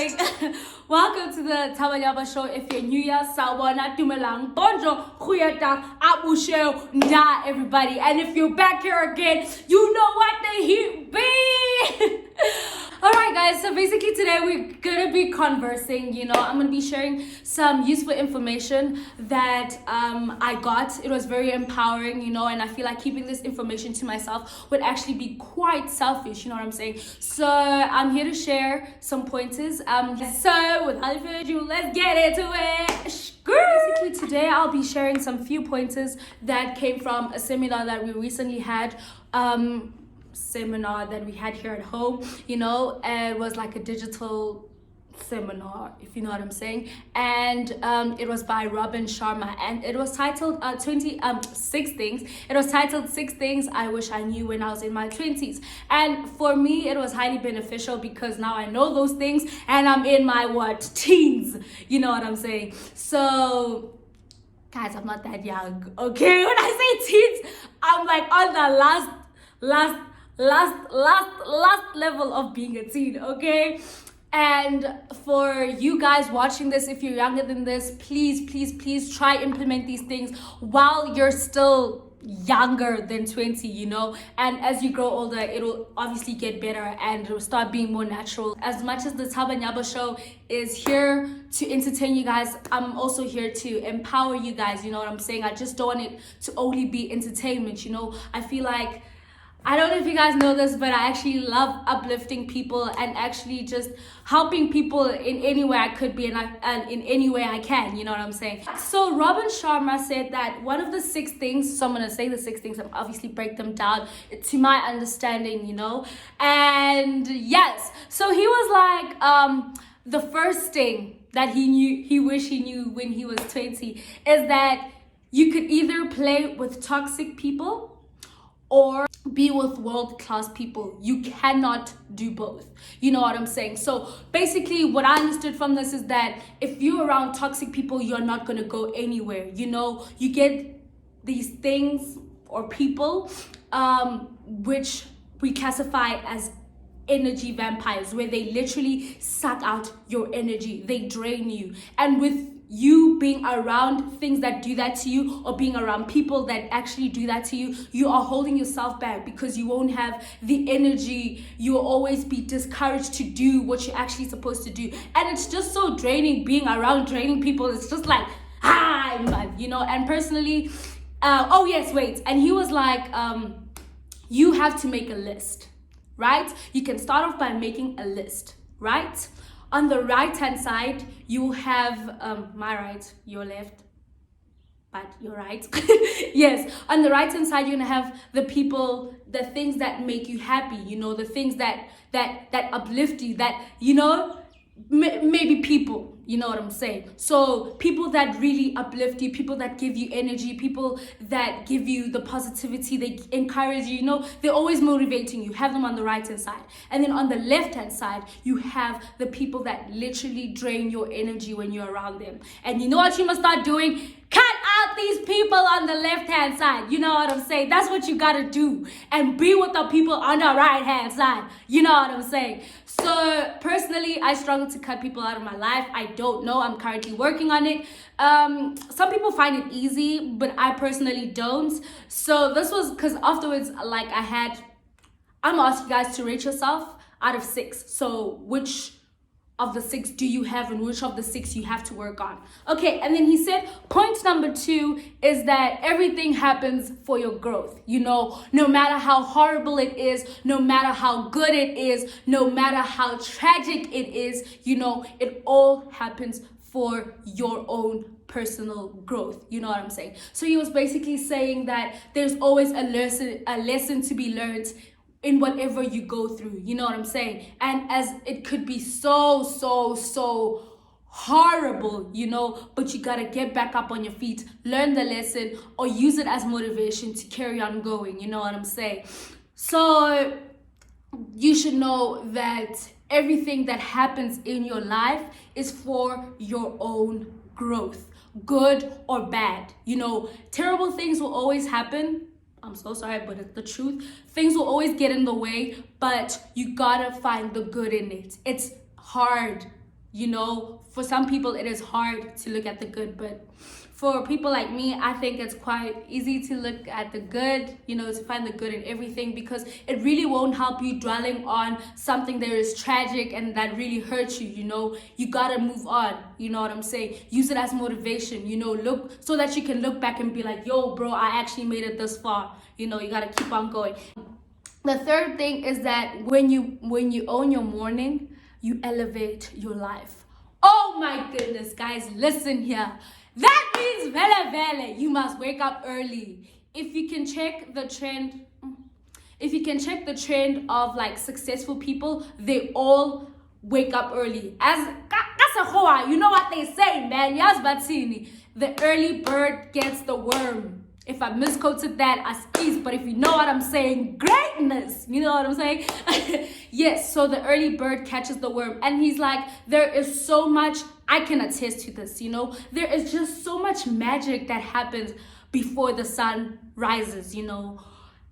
morning. Welcome to the Thaba Nyaba Show. If you're new here, Sawubona, Dumelang, Bonjour, Goeiedag, Abusho, Nda, everybody. And if you're back here again, you know what the heat be. Alright guys, so basically today we're gonna be conversing, I'm gonna be sharing some useful information that I got. It was very empowering, and I feel like keeping this information to myself would actually be quite selfish, you know what I'm saying? So I'm here to share some pointers. So without further ado, let's get into it. Basically today I'll be sharing some few pointers that came from a seminar that we recently had. Seminar that we had here at home, it was like a digital seminar, if you know what I'm saying, and it was by Sharma, and it was titled 6 things. It was titled 6 things I wish I knew when I was in my 20s, and for me it was highly beneficial because now I know those things and I'm in my teens, you know what I'm saying? So guys, I'm not that young, okay? When I say teens, I'm like on the last level of being a teen, okay? And for you guys watching this, if you're younger than this, please try implement these things while you're still younger than 20, and as you grow older it'll obviously get better and it'll start being more natural. As much as the Thaba Nyaba Show is here to entertain you guys, I'm also here to empower you guys, you know what I'm saying? I just don't want it to only be entertainment. I feel like, I don't know if you guys know this, but I actually love uplifting people and actually just helping people in any way I could be and in any way I can, you know what I'm saying? So Sharma said that one of the 6 things, so I'm going to say the 6 things and obviously break them down to my understanding, and yes, so he was like, the first thing that he wished he knew when he was 20 is that you could either play with toxic people or be with world-class people. You cannot do both. You know what I'm saying? So basically what I understood from this is that if you're around toxic people, you're not gonna go anywhere. You get these things or people which we classify as energy vampires, where they literally suck out your energy, they drain you. And with you being around things that do that to you, or being around people that actually do that to you, you are holding yourself back because you won't have the energy. You will always be discouraged to do what you're actually supposed to do, and it's just so draining being around draining people. It's just like, man, and personally, and he was like, you have to make a list, right? You can start off by making a list, right? On the right-hand side, you have my right, your left, but you're right. Yes, on the right-hand side, you're gonna have the people, the things that make you happy, the things that uplift you, that, maybe people, you know what I'm saying? So people that really uplift you, people that give you energy, people that give you the positivity, they encourage you, they're always motivating you. Have them on the right hand side. And then on the left hand side, you have the people that literally drain your energy when you're around them. And you know what you must start doing? Cut out these people on the left hand side. You know what I'm saying? That's what you gotta do. And be with the people on the right hand side. You know what I'm saying? So personally, I struggle to cut people out of my life. I don't know. I'm currently working on it. Some people find it easy, but I personally don't. So this was because afterwards, like I'm gonna ask you guys to rate yourself out of 6. So which of the 6 do you have, and which of the 6 you have to work on? Okay, and then he said point number 2 is that everything happens for your growth. No matter how horrible it is, no matter how good it is, no matter how tragic it is, it all happens for your own personal growth. You know what I'm saying? So he was basically saying that there's always a lesson to be learned in whatever you go through, you know what I'm saying? And as it could be so horrible, but you gotta get back up on your feet, learn the lesson, or use it as motivation to carry on going, you know what I'm saying? So you should know that everything that happens in your life is for your own growth, good or bad. Terrible things will always happen. I'm so sorry, but it's the truth. Things will always get in the way, but you gotta find the good in it. It's hard. You know, for some people it is hard to look at the good, but for people like me, I think it's quite easy to look at the good, you know, to find the good in everything, because it really won't help you dwelling on something that is tragic and that really hurts you, you know. You gotta move on, you know what I'm saying? Use it as motivation, you know, look so that you can look back and be like, yo, bro, I actually made it this far. You know, you gotta keep on going. The third thing is that when you own your morning, you elevate your life. Oh my goodness, guys, listen here. That means vele, you must wake up early. If you can check the trend of like successful people, they all wake up early. As you know what they say, man. Yas batini. The early bird gets the worm. If I misquoted that, I skis, but if you know what I'm saying, greatness, you know what I'm saying? Yes, so the early bird catches the worm. And he's like, there is so much, I can attest to this, you know? There is just so much magic that happens before the sun rises, you know?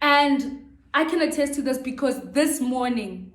And I can attest to this because this morning,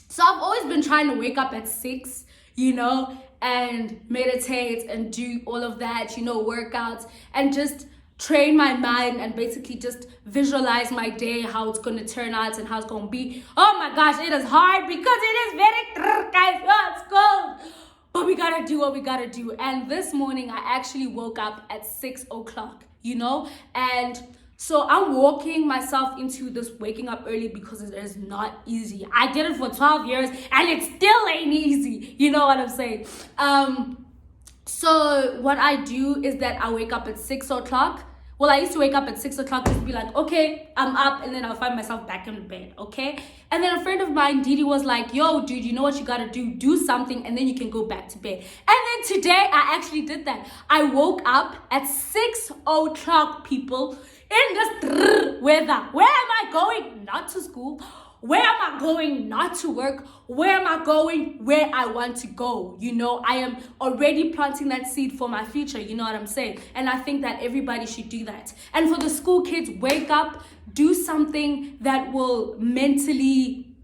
so I've always been trying to wake up at 6, you know, and meditate and do all of that, you know, workouts, and just train my mind and basically just visualize my day, how it's going to turn out and how it's going to be. Oh my gosh, it is hard because it is very, guys, oh, it's cold. But we got to do what we got to do. And this morning, I actually woke up at 6 o'clock, you know, and so I'm walking myself into this waking up early because it is not easy. I did it for 12 years and it still ain't easy. You know what I'm saying? So what I do is that I wake up at 6 o'clock. Well, I used to wake up at 6 o'clock just to be like, okay, I'm up, and then I'll find myself back in bed, okay? And then a friend of mine, Didi, was like, yo, dude, you know what you gotta do? Do something, and then you can go back to bed. And then today, I actually did that. I woke up at 6 o'clock, people, in this weather. Where am I going? Not to school. Where am I going? Not to work. Where am I going? Where I want to go. You know, I am already planting that seed for my future. You know what I'm saying? And I think that everybody should do that. And for the school kids, wake up, do something that will mentally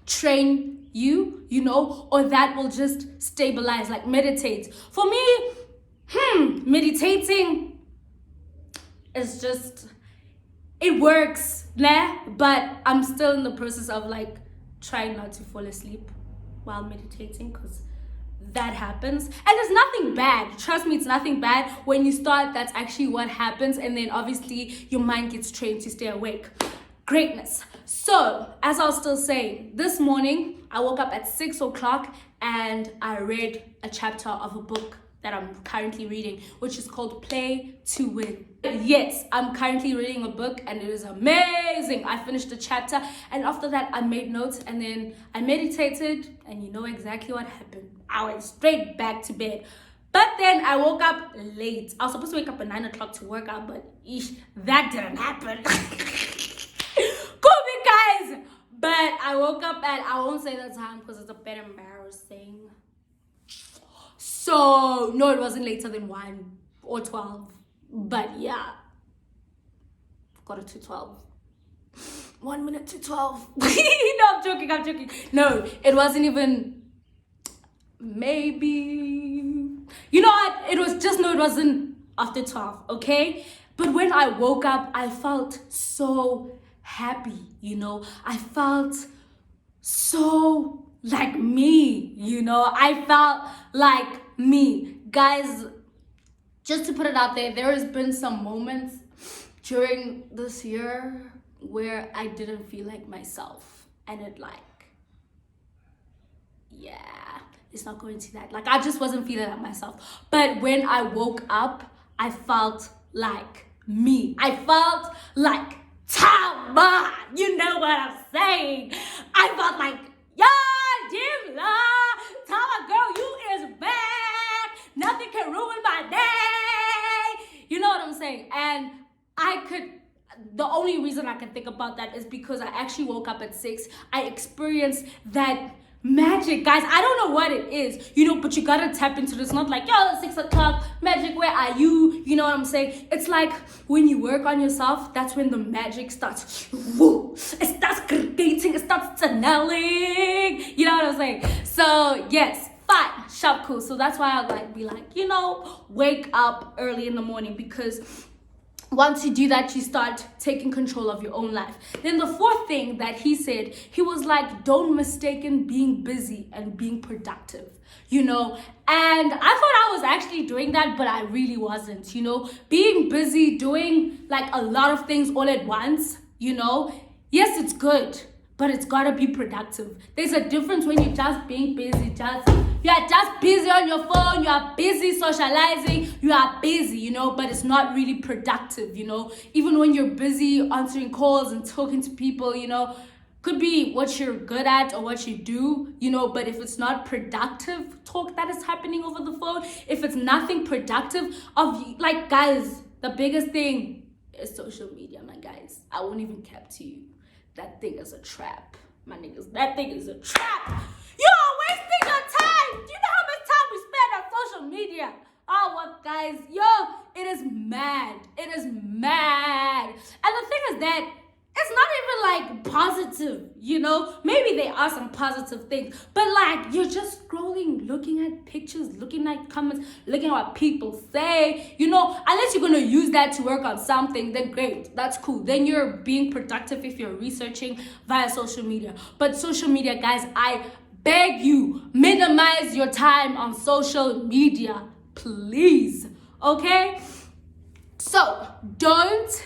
train you, you know, or that will just stabilize, like meditate. For me, meditating is just, it works, nah, but I'm still in the process of like trying not to fall asleep while meditating, because that happens. And it's nothing bad. Trust me, it's nothing bad. When you start, that's actually what happens. And then obviously your mind gets trained to stay awake. Greatness. So, as I was still saying, this morning I woke up at 6 o'clock and I read a chapter of a book that I'm currently reading, which is called Play to Win. Yes, I'm currently reading a book and it is amazing. I finished the chapter and after that I made notes and then I meditated, and you know exactly what happened. I went straight back to bed. But then I woke up late. I was supposed to wake up at 9 o'clock to work out, but that didn't happen. Cool, guys. But I woke up at, I won't say the time because it's a bit embarrassing. So, no, it wasn't later than 1 or 12. But yeah, got it to 12. 1 minute to 12. No, I'm joking. No, it wasn't even, maybe, you know what? It wasn't after 12, okay? But when I woke up, I felt so happy, you know? I felt so like me, you know? I felt like me. Guys, just to put it out there has been some moments during this year where I didn't feel like myself. And it like, yeah, it's not going to that. Like, I just wasn't feeling like myself. But when I woke up, I felt like me. I felt like Thaba. You know what I'm saying? I felt like, yeah, dear Lord, Thaba girl, you is bad. Nothing can ruin my day. You know what I'm saying? And the only reason I can think about that is because I actually woke up at 6. I experienced that magic, guys. I don't know what it is, you know, but you gotta tap into this. Not like, yo, it's 6 o'clock, magic, where are you? You know what I'm saying? It's like when you work on yourself, that's when the magic starts. Woo, it starts creating, it starts channeling. You know what I'm saying? So yes, fine, sharp, cool. So that's why I be like, wake up early in the morning, because once you do that, you start taking control of your own life. Then the fourth thing that he said, he was like, don't mistaken being busy and being productive, and I thought I was actually doing that, but I really wasn't, being busy, doing like a lot of things all at once, yes, it's good, but it's gotta be productive. There's a difference when you're just being busy, you are just busy on your phone, you are busy socializing, you are busy, but it's not really productive, Even when you're busy answering calls and talking to people, could be what you're good at or what you do, but if it's not productive talk that is happening over the phone, if it's nothing productive guys, the biggest thing is social media, my guys. I won't even cap to you. That thing is a trap, my niggas. That thing is a trap. You are wasting your time. Do you know how much time we spend on social media? Oh, what, guys? It is mad. It is mad. And the thing is that it's not even positive, Maybe there are some positive things, but you're just scrolling, looking at pictures, looking at comments, looking at what people say, unless you're going to use that to work on something, then great, that's cool. Then you're being productive if you're researching via social media. But social media, guys, I beg you, minimize your time on social media, please, okay? So, don't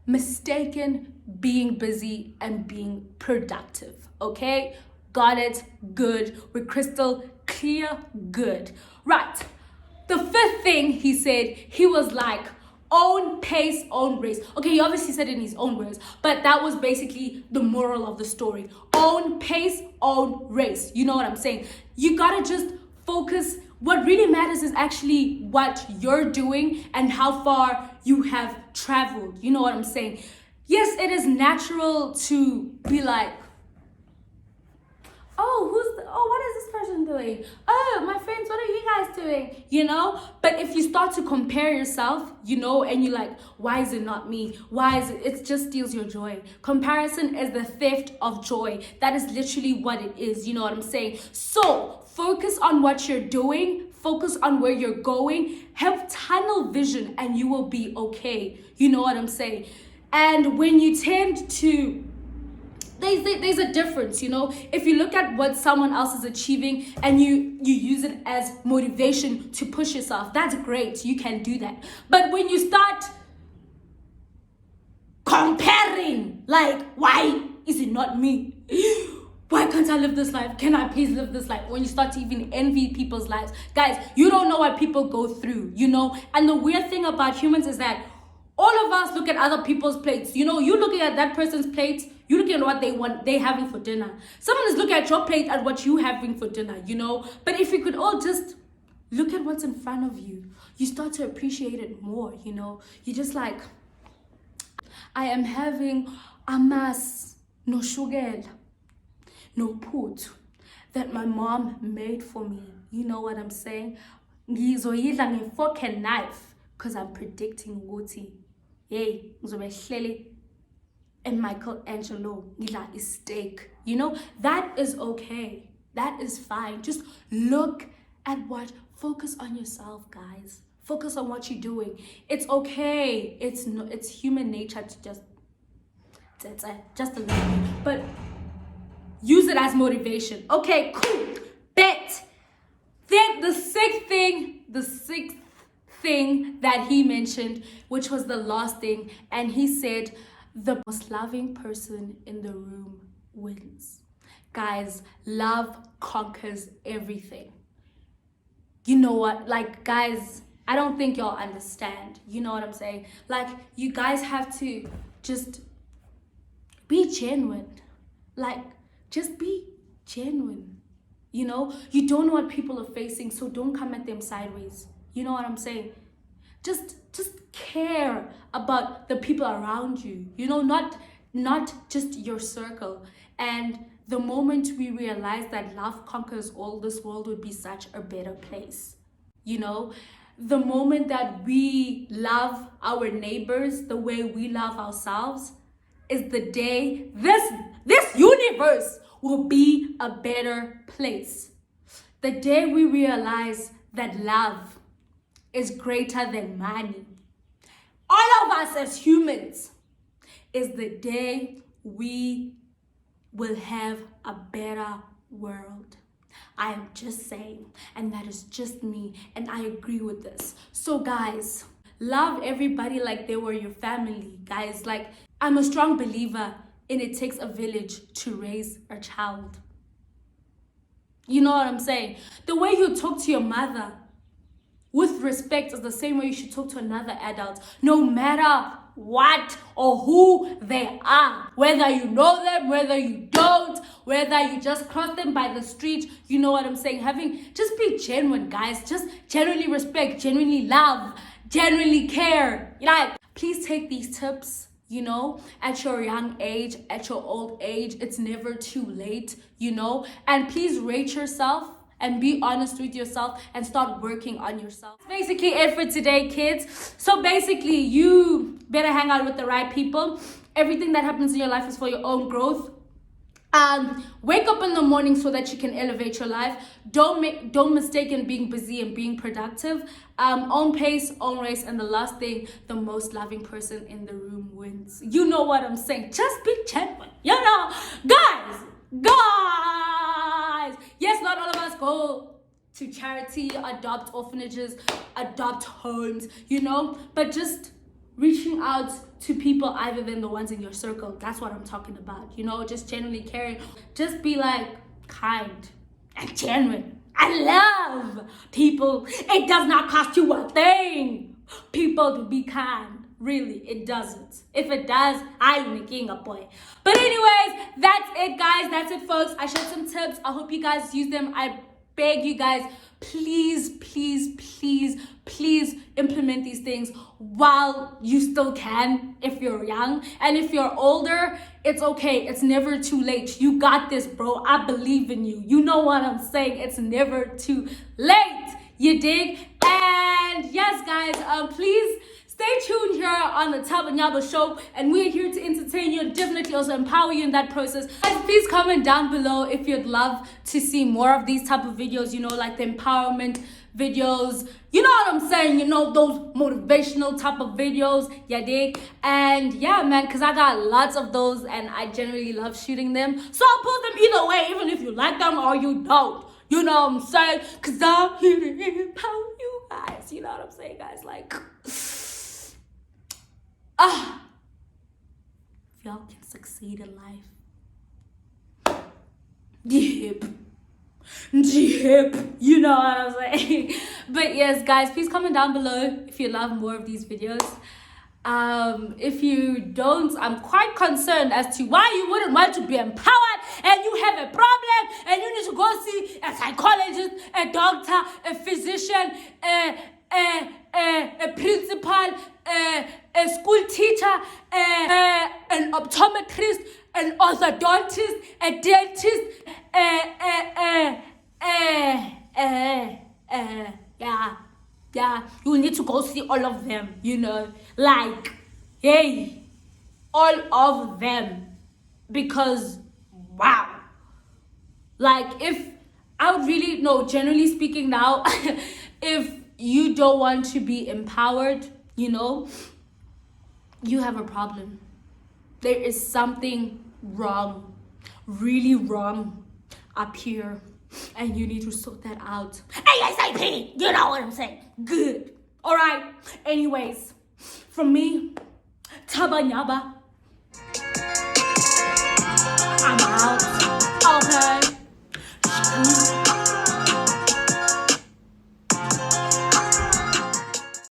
mistaken being busy and being productive, okay? Got it? Good. We're crystal clear? Good. Right. The fifth thing he said, he was like, own pace, own race. Okay, he obviously said it in his own words, but that was basically the moral of the story. Own pace, own race. You know what I'm saying? You gotta just focus. What really matters is actually what you're doing and how far you have traveled. You know what I'm saying? Yes, it is natural to be like, what is this person doing? Oh, my friends, what are you guys doing? But if you start to compare yourself, and you're like, why is it not me? Why is it just steals your joy. Comparison is the theft of joy. That is literally what it is. You know what I'm saying? So focus on what you're doing. Focus on where you're going. Have tunnel vision and you will be okay. You know what I'm saying? And when you tend to there's a difference, if you look at what someone else is achieving and you use it as motivation to push yourself, that's great, you can do that. But when you start comparing, why is it not me? Why can't I live this life? Can I please live this life? When you start to even envy people's lives, guys, you don't know what people go through, and the weird thing about humans is that all of us look at other people's plates. You're looking at that person's plate, you're looking at what they're having for dinner. Someone is looking at your plate at what you're having for dinner, But if you could all just look at what's in front of you, you start to appreciate it more, You're just like, I am having amas no sugar, no put that my mom made for me. You know what I'm saying? Ngizoyidla ngefork and knife because I'm predicting ukuthi hey, ngizobe hleli and Michelangelo ngidla steak. That is okay. That is fine. Just look at focus on yourself, guys. Focus on what you're doing. It's okay. It's human nature to just a little bit, but use it as motivation. Okay, cool. Bet. Then the sixth thing that he mentioned, which was the last thing, and he said, the most loving person in the room wins. Guys, love conquers everything. You know what? Guys, I don't think y'all understand. You know what I'm saying? You guys have to just be genuine. Just be genuine. You don't know what people are facing, so don't come at them sideways. You know what I'm saying? Just care about the people around you. Not just your circle. And the moment we realize that love conquers all, this world would be such a better place. The moment that we love our neighbors the way we love ourselves is the day this universe will be a better place. The day we realize that love is greater than money, all of us as humans, is the day we will have a better world. I am just saying, and that is just me, and I agree with this. So guys, love everybody like they were your family. Guys, like, I'm a strong believer in it takes a village to raise a child. You know what I'm saying? The way you talk to your mother with respect is the same way you should talk to another adult, no matter what or who they are. Whether you know them, whether you don't, whether you just cross them by the street, you know what I'm saying? Just be genuine, guys. Just genuinely respect, genuinely love, genuinely care. Like, please take these tips. You know, at your young age, at your old age, it's never too late, you know. And please rate yourself and be honest with yourself and start working on yourself. That's basically it for today, kids. So basically, you better hang out with the right people. Everything that happens in your life is for your own growth. Wake up in the morning so that you can elevate your life. Don't mistake in being busy and being productive. Own pace, own race, and the last thing, the most loving person in the room wins. You know what I'm saying? Just be genuine. You know, guys. Yes, not all of us go to charity, adopt orphanages, adopt homes, you know, but just reaching out to people other than the ones in your circle. That's what I'm talking about. You know, just genuinely caring. Just be like kind and genuine. I love people. It does not cost you a thing, people, to be kind. Really, it doesn't. If it does, I'm making a boy. But anyways, that's it, guys. That's it, folks. I shared some tips. I hope you guys use them. I beg you guys, please implement these things while you still can, if you're young. And if you're older, it's okay. It's never too late. You got this, bro. I believe in you. You know what I'm saying? It's never too late. You dig? And yes, guys, please stay tuned here on the Thaba Nyaba Show, and we're here to entertain you and definitely also empower you in that process. Guys, please comment down below if you'd love to see more of these type of videos, you know, like the empowerment videos, you know what I'm saying, you know, those motivational type of videos, yeah, dig? And yeah, man, because I got lots of those and I generally love shooting them. So I'll post them either way, even if you like them or you don't. You know what I'm saying? Because I'm here to empower you guys. You know what I'm saying, guys? Like, if y'all can succeed in life, yep, you know what I'm saying. But yes, guys, please comment down below if you love more of these videos. If you don't, I'm quite concerned as to why you wouldn't want to be empowered and you have a problem and you need to go see a psychologist, a doctor, a physician, a principal, a school teacher, an optometrist, an orthodontist, a dentist, yeah, you need to go see all of them, you know, like, hey, all of them, because, wow, like, if, I would really, no, generally speaking now, if you don't want to be empowered, you know, you have a problem. There is something wrong, really wrong up here, and you need to sort that out ASAP. You know what I'm saying? Good. All right. Anyways, from me, Thaba Nyaba.